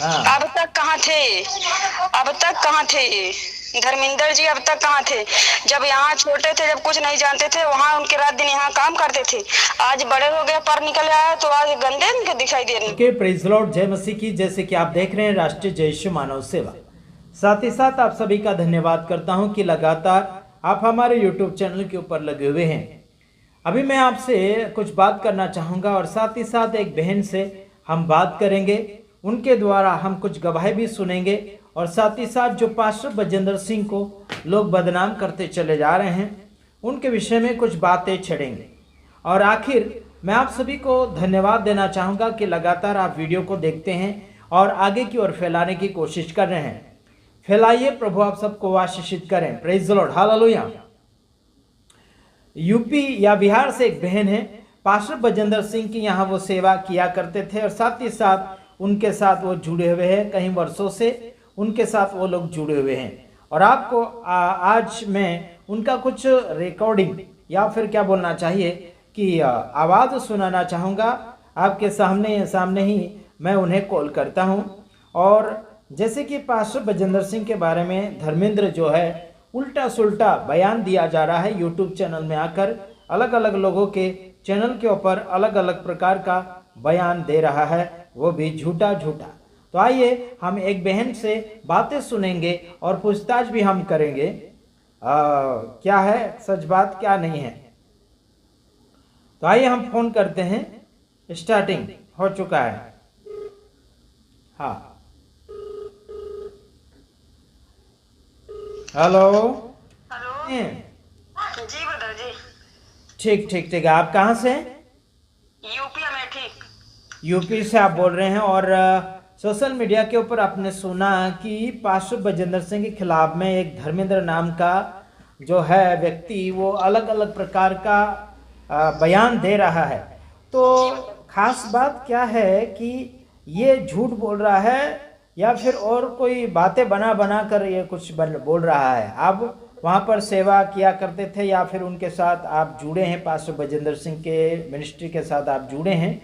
हाँ। अब तक कहाँ थे? अब तक कहाँ थे ये धर्मेंद्र जी? अब तक कहाँ थे? जब यहाँ छोटे थे, जब कुछ नहीं जानते थे, वहाँ उनके रात दिन यहाँ काम करते थे। आज बड़े हो गए, पर निकल आया तो आज गंदे इनके दिखाई दे रहे। ओके, प्रेज लॉर्ड, जय मसीह की। जैसे कि आप देख रहे हैं राष्ट्रीय जय यीशु मानव सेवा। साथ ही साथ आप सभी का धन्यवाद करता हूं कि लगातार आप हमारे YouTube चैनल के ऊपर लगे हुए हैं। अभी मैं आपसे कुछ बात करना चाहूँगा और साथ ही साथ एक बहन से हम बात करेंगे। उनके द्वारा हम कुछ गवाही भी सुनेंगे और साथ ही साथ जो पास्टर बजेंद्र सिंह को लोग बदनाम करते चले जा रहे हैं, उनके विषय में कुछ बातें छेड़ेंगे। और आखिर मैं आप सभी को धन्यवाद देना चाहूँगा कि लगातार आप वीडियो को देखते हैं और आगे की ओर फैलाने की कोशिश कर रहे हैं। फैलाइए, प्रभु आप सबको आशीषित करें। Praise the Lord, hallelujah. UP या बिहार से एक बहन है, पास्टर बजेंद्र सिंह की यहाँ वो सेवा किया करते थे और साथ ही साथ उनके साथ वो जुड़े हुए हैं। कई वर्षों से उनके साथ वो लोग जुड़े हुए हैं और आपको आज मैं उनका कुछ रिकॉर्डिंग या फिर क्या बोलना चाहिए कि आवाज़ सुनाना चाहूँगा। आपके सामने ही मैं उन्हें कॉल करता हूँ। और जैसे कि पास्टर बजेंद्र सिंह के बारे में धर्मेंद्र जो है उल्टा सुल्टा बयान दिया जा रहा है यूट्यूब चैनल में आकर, अलग अलग लोगों के चैनल के ऊपर अलग अलग प्रकार का बयान दे रहा है, वो भी झूठा झूठा। तो आइए हम एक बहन से बातें सुनेंगे और पूछताछ भी हम करेंगे क्या है सच बात क्या नहीं है। तो आइए हम फोन करते हैं। स्टार्टिंग हो चुका है। हाँ, हेलो। हेलो जी, बता जी। ठीक ठीक ठीक, आप कहाँ से? यूपी में। ठीक, यूपी से आप बोल रहे हैं। और सोशल मीडिया के ऊपर आपने सुना कि पास्टर बजेंद्र सिंह के खिलाफ में एक धर्मेंद्र नाम का जो है व्यक्ति वो अलग अलग प्रकार का बयान दे रहा है। तो खास बात क्या है कि ये झूठ बोल रहा है या फिर और कोई बातें बना बना कर ये कुछ बोल रहा है? आप वहाँ पर सेवा किया करते थे या फिर उनके साथ आप जुड़े हैं, पास्टर बजेंद्र सिंह के मिनिस्ट्री के साथ आप जुड़े हैं?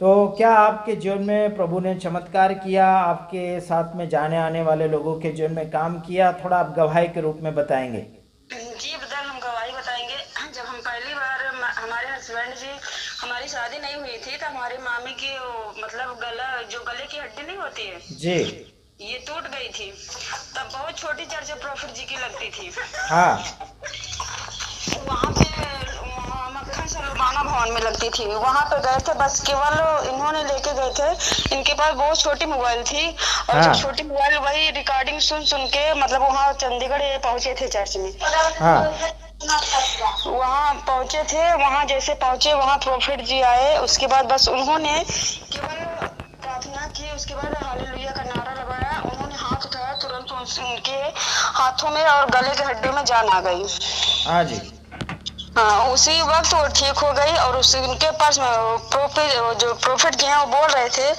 तो क्या आपके जीवन में प्रभु ने चमत्कार किया, आपके साथ में जाने आने वाले लोगों के जीवन में काम किया? थोड़ा आप गवाही के रूप में बताएंगे। जी बदल हम गवाही बताएंगे। जब हम पहली बार हमारे हस्बैंड जी, हमारी शादी नहीं हुई थी, तो हमारी मामी की मतलब जो गले की हड्डी नहीं होती है जी, ये टूट गई थी। तब बहुत छोटी चर्च प्रॉफिट जी की लगती थी। हाँ, वहाँ पे मक्खन सलमाना भवन में लगती थी। वहाँ पे गए थे, बस केवल इन्होंने लेके गए थे। इनके पास बहुत छोटी मोबाइल थी और हाँ, जो छोटी मोबाइल वही रिकॉर्डिंग सुन सुन के मतलब वहाँ चंडीगढ़ पहुँचे थे चर्च में। हाँ, वहाँ पहुँचे थे। वहाँ जैसे पहुँचे वहाँ प्रॉफिट जी आए। उसके बाद बस उन्होंने केवल प्रार्थना की। उसके बाद हालेलुया का नारा लगाया। उन्होंने हाथ उठाया, तुरंत उनके हाथों में और गले के हड्डी में जान आ गई। हाँ जी, हाँ, उसी वक्त वो ठीक हो गई। और उनके पास जो प्रॉफिट जी हैं वो बोल रहे थे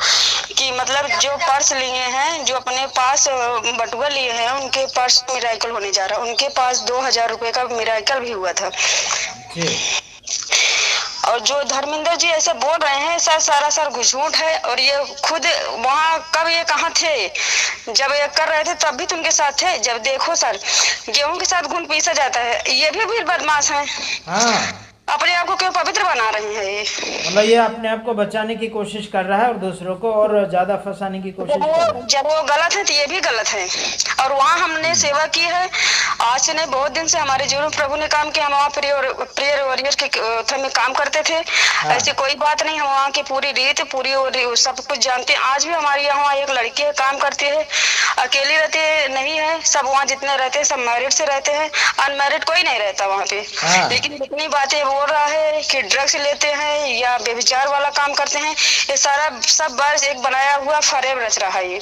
कि मतलब जो पर्स लिए हैं, जो अपने पास बटुआ लिए हैं, उनके पास मिराकल होने जा रहा है। उनके पास 2000 रुपए का मिराकल भी हुआ था। जी, और जो धर्मेंद्र जी ऐसे बोल रहे हैं सर, सारा सर झूठ है। और ये खुद वहाँ कब ये कहाँ थे? जब ये कर रहे थे तब भी तुमके साथ थे। जब देखो सर, गेहूं के साथ घुन पीसा जाता है। ये भी बदमाश है। हाँ। अपने आप को क्यों पवित्र बना रही है ये? मतलब ये अपने आप को बचाने की कोशिश कर रहा है और दूसरों को और ज्यादा फंसाने की कोशिश कर रहा है। जब वो गलत है तो ये भी गलत है। और वहाँ हमने सेवा की है। आज से नहीं, बहुत दिन से हमारे जीवन में प्रभु ने काम किया। हम वहाँ प्रेयर वॉरियर के थर में काम करते थे। हाँ, ऐसी कोई बात नहीं, हम वहाँ की पूरी रीत पूरी सब कुछ जानते हैं। आज भी हमारे यहाँ एक लड़की है, काम करती है, अकेली रहती नहीं है। सब वहाँ जितने रहते हैं सब मैरिड से रहते हैं, अनमैरिड कोई नहीं रहता वहाँ पे। हाँ, लेकिन जितनी बातें बोल रहा है कि ड्रग्स लेते हैं या व्यभिचार वाला काम करते हैं, ये सारा सब बार एक बनाया हुआ फरेब रच रहा है ये।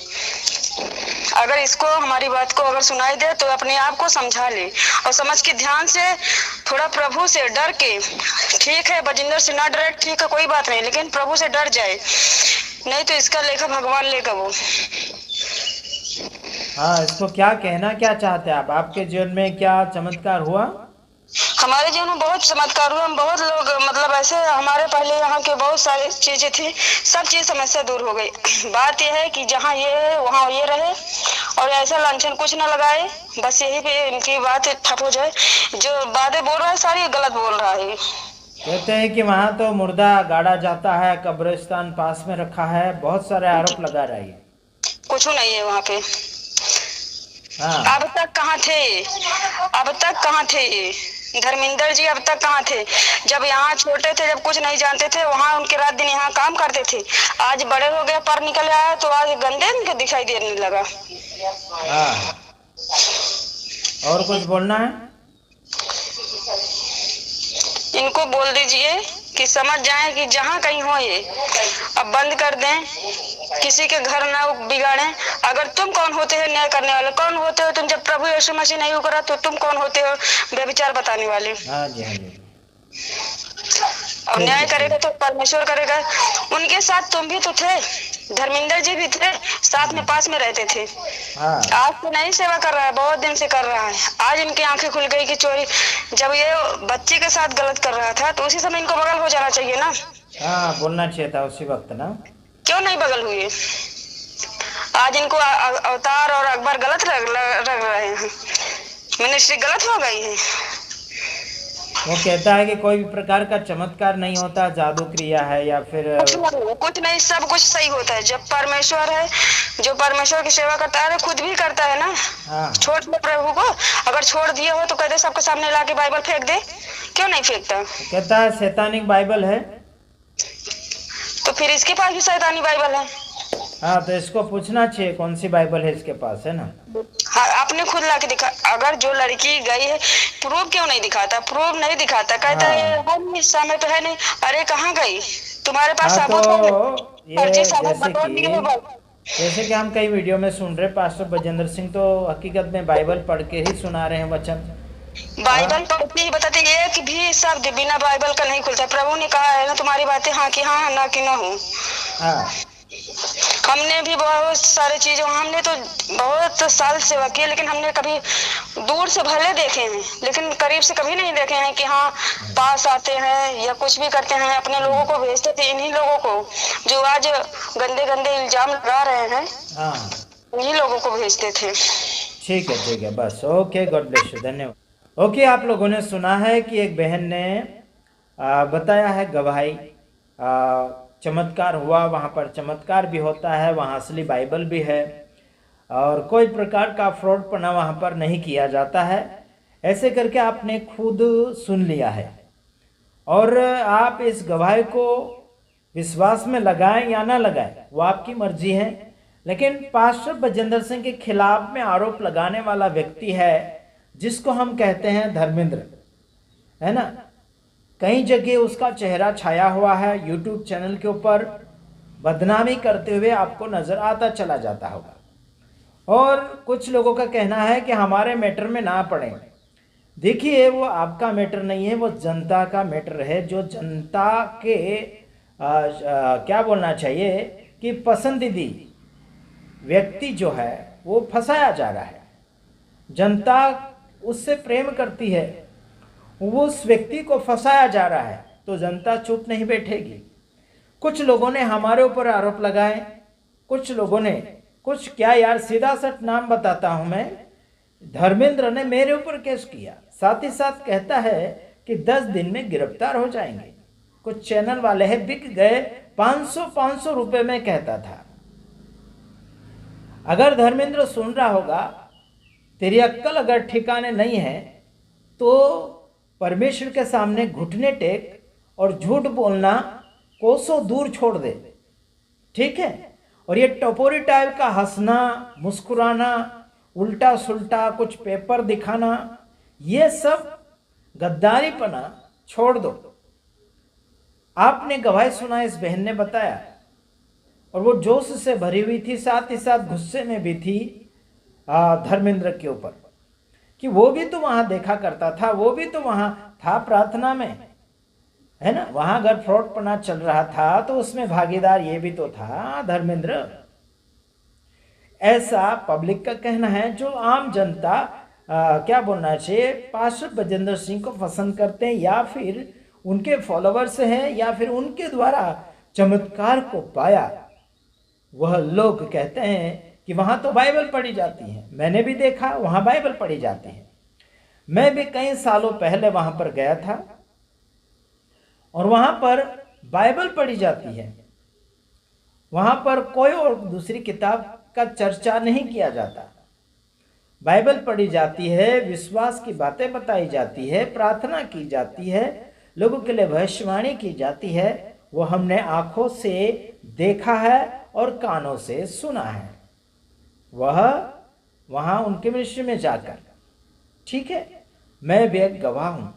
अगर इसको हमारी बात को अगर सुनाई दे तो अपने आप को समझा ले और समझ के ध्यान से थोड़ा प्रभु से डर के, ठीक है बजिंदर से ना डरे, ठीक है कोई बात नहीं, लेकिन प्रभु से डर जाए, नहीं तो इसका लेखा भगवान लेगा वो। हाँ। इसको क्या कहना क्या चाहते हैं आप? आपके जीवन में क्या चमत्कार हुआ? हमारे जीवन में बहुत चमत्कार हुआ। हम बहुत लोग मतलब ऐसे हमारे पहले यहाँ के बहुत सारी चीजें थी, सब चीज समस्या दूर हो गई। बात यह है कि जहाँ ये है वहाँ ये रहे और ऐसा लांछन कुछ न लगाए, बस यही पे इनकी बात ठप हो जाए। जो बातें बोल रहा है सारी गलत बोल रहा है। कहते हैं कि वहां तो मुर्दा गाड़ा जाता है, कब्रिस्तान पास में रखा है, बहुत सारे आरोप लगा रही है। कुछ नहीं है वहाँ पे। हाँ, अब तक कहाँ थे, अब तक कहाँ थे ये धर्मेंद्र जी, अब तक कहाँ थे? जब यहाँ छोटे थे, जब कुछ नहीं जानते थे, वहाँ उनके रात दिन यहाँ काम करते थे। आज बड़े हो गए, पर निकल आया तो आज गंदे इनके दिखाई देने लगा। हाँ। और कुछ बोलना है? इनको बोल दीजिए कि समझ जाएं कि जहाँ कहीं हो ये अब बंद कर दें, किसी के घर ना बिगाड़ें। अगर तुम कौन होते हो न्याय करने वाले? कौन होते हो तुम? जब प्रभु यीशु मसीह नहीं करा तो तुम कौन होते हो व्यभिचार बताने वाले? हाँ जी, हाँ जी। और न्याय करेगा तो परमेश्वर करेगा। उनके साथ तुम भी तो थे, धर्मेंद्र जी भी थे, साथ में पास में रहते थे। हाँ, आज तो नहीं सेवा कर रहा है, बहुत दिन से कर रहा है। आज इनकी आंखें खुल गई कि चोरी, जब ये बच्चे के साथ गलत कर रहा था तो उसी समय इनको बगल हो जाना चाहिए ना। हाँ, बोलना चाहिए था उसी वक्त ना। क्यों नहीं बगल हुए? आज इनको अवतार और अकबर गलत लग रहे हैं, मिनिस्ट्री गलत हो गई है। वो कहता है कि कोई भी प्रकार का चमत्कार नहीं होता, जादू क्रिया है या फिर कुछ नहीं, सब कुछ सही होता है जब परमेश्वर है। जो परमेश्वर की सेवा करता है खुद भी करता है ना। हाँ, छोड़ दे प्रभु को, अगर छोड़ दिए हो तो कहते सबके सामने लाके बाइबल फेंक दे, क्यों नहीं फेंकता? कहता है शैतानिक बाइबल है। तो फिर इसके पास भी शैतानी बाइबल है। हाँ, तो इसको पूछना चाहिए कौन सी बाइबल है इसके पास, है ना। हाँ, आपने खुद ला के दिखा। अगर जो लड़की गई है, प्रूफ क्यों नहीं दिखाता? प्रूफ नहीं दिखाता, कहता है हम इस समय तो है नहीं। अरे कहाँ गई? तुम्हारे पास हाँ, सबूत है? तो ये जैसे कि हम कई वीडियो में सुन रहे, पास्टर बजेंद्र सिंह तो हकीकत में बाइबल पढ़ के ही सुना रहे हैं वचन। बाइबल पढ़ते ही बताते, एक भी शब्द बिना बाइबल का नहीं खुलता। प्रभु ने कहा है ना, तुम्हारी बातें हाँ की हाँ, ना कि ना हो। हाँ, हमने भी बहुत सारे चीजों, हमने तो बहुत साल सेवा की, लेकिन हमने कभी दूर से भले देखे हैं, लेकिन करीब से कभी नहीं देखे हैं कि हाँ पास आते हैं या कुछ भी करते हैं। अपने लोगों को भेजते थे, इन्हीं लोगों को जो आज गंदे गंदे इल्जाम लगा रहे हैं, हाँ, इन्हीं लोगों को भेजते थे। ठीक है, बस। ओके, गॉड ब्लेस यू, धन्यवाद। ओके, आप लोगों ने सुना है कि एक बहन ने बताया है गवाही, चमत्कार हुआ, वहाँ पर चमत्कार भी होता है, वहाँ असली बाइबल भी है और कोई प्रकार का फ्रॉडपना वहाँ पर नहीं किया जाता है। ऐसे करके आपने खुद सुन लिया है और आप इस गवाही को विश्वास में लगाएं या ना लगाएं वो आपकी मर्जी है। लेकिन पास्टर बजेंद्र सिंह के खिलाफ में आरोप लगाने वाला व्यक्ति है जिसको हम कहते हैं धर्मेंद्र, है ना। कई जगह उसका चेहरा छाया हुआ है, यूट्यूब चैनल के ऊपर बदनामी करते हुए आपको नजर आता चला जाता होगा। और कुछ लोगों का कहना है कि हमारे मैटर में ना पड़े। देखिए, वो आपका मैटर नहीं है, वो जनता का मैटर है, जो जनता के क्या बोलना चाहिए कि पसंदीदा व्यक्ति जो है वो फंसाया जा रहा है। जनता उससे प्रेम करती है, उस व्यक्ति को फंसाया जा रहा है, तो जनता चुप नहीं बैठेगी। कुछ लोगों ने हमारे ऊपर आरोप लगाए, कुछ लोगों ने कुछ क्या यार, सीधा सट नाम बताता हूं मैं, धर्मेंद्र ने मेरे ऊपर केस किया, साथ ही साथ कहता है कि 10 दिन में गिरफ्तार हो जाएंगे। कुछ चैनल वाले हैं बिक गए 500 रुपए में कहता था। अगर धर्मेंद्र सुन रहा होगा, तेरी अक्ल अगर ठिकाने नहीं है तो परमेश्वर के सामने घुटने टेक और झूठ बोलना कोसों दूर छोड़ दे, ठीक है। और ये टपोरी टाइप का हंसना, मुस्कुराना, उल्टा सुल्टा कुछ पेपर दिखाना, ये सब गद्दारीपना छोड़ दो। आपने गवाही सुना, इस बहन ने बताया, और वो जोश से भरी हुई थी, साथ ही साथ गुस्से में भी थी धर्मेंद्र के ऊपर कि वो भी तो वहां देखा करता था, वो भी तो वहां था प्रार्थना में, है ना। वहां अगर फ्रॉडपना चल रहा था तो उसमें भागीदार ये भी तो था धर्मेंद्र। ऐसा पब्लिक का कहना है, जो आम जनता क्या बोलना चाहिए, पास्टर बजेंद्र सिंह को पसंद करते हैं, या फिर उनके फॉलोवर्स हैं, या फिर उनके द्वारा चमत्कार को पाया। वह लोग कहते हैं कि वहाँ तो बाइबल पढ़ी जाती है। मैंने भी देखा वहाँ बाइबल पढ़ी जाती है। मैं भी कई सालों पहले वहाँ पर गया था और वहाँ पर बाइबल पढ़ी जाती है। वहाँ पर कोई और दूसरी किताब का चर्चा नहीं किया जाता। बाइबल पढ़ी जाती है, विश्वास की बातें बताई जाती है, प्रार्थना की जाती है, लोगों के लिए भविष्यवाणी की जाती है। वो हमने आंखों से देखा है और कानों से सुना है, वह वहाँ उनके मिनिस्ट्री में जाकर। ठीक है, मैं भी एक गवाह हूँ।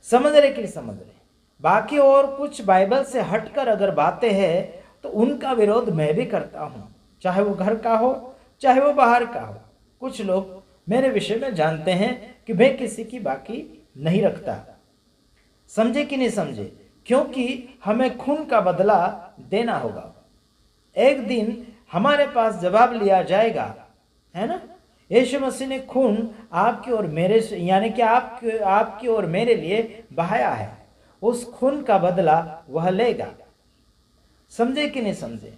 समझ रहे कि समझ रहे। बाकी और कुछ बाइबल से हटकर अगर बातें हैं तो उनका विरोध मैं भी करता हूँ, चाहे वो घर का हो चाहे वो बाहर का हो। कुछ लोग मेरे विषय में जानते हैं कि मैं किसी की बाकी नहीं रखता। समझे कि नहीं समझे? क्योंकि हमें खून का बदला देना होगा। एक दिन हमारे पास जवाब लिया जाएगा, है ना। यीशु मसीह ने खून आपकी और मेरे से, यानी कि आपकी और मेरे लिए बहाया है। उस खून का बदला वह लेगा। समझे कि नहीं समझे?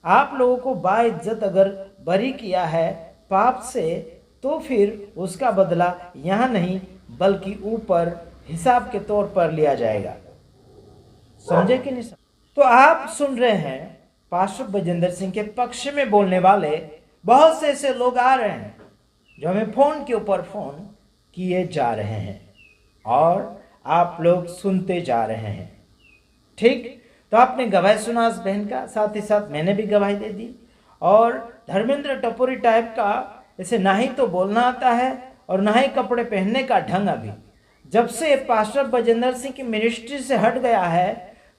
आप लोगों को बाइज्जत अगर बरी किया है पाप से, तो फिर उसका बदला यहाँ नहीं बल्कि ऊपर हिसाब के तौर पर लिया जाएगा। समझे कि नहीं समझे? तो आप सुन रहे हैं पास्टर बजेंद्र सिंह के पक्ष में बोलने वाले बहुत से ऐसे लोग आ रहे हैं जो हमें फोन के ऊपर फोन किए जा रहे हैं और आप लोग सुनते जा रहे हैं। ठीक, तो आपने गवाही सुना उस बहन का, साथ ही साथ मैंने भी गवाही दे दी। और धर्मेंद्र टपोरी टाइप का इसे ना ही तो बोलना आता है और ना ही कपड़े पहनने का ढंग। अभी जब से पास्टर बजेंद्र सिंह की मिनिस्ट्री से हट गया है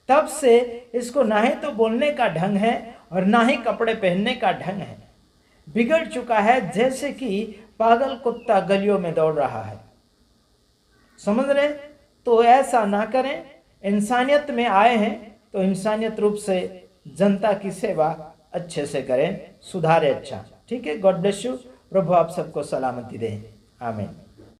तब से इसको ना ही तो बोलने का ढंग है और ना ही कपड़े पहनने का ढंग है। बिगड़ चुका है, जैसे कि पागल कुत्ता गलियों में दौड़ रहा है। समझ रहे? तो ऐसा ना करें। इंसानियत में आए हैं तो इंसानियत रूप से जनता की सेवा अच्छे से करें, सुधारे अच्छा। ठीक है, गॉड ब्लेस यू। प्रभु आप सबको सलामती दे। आमीन।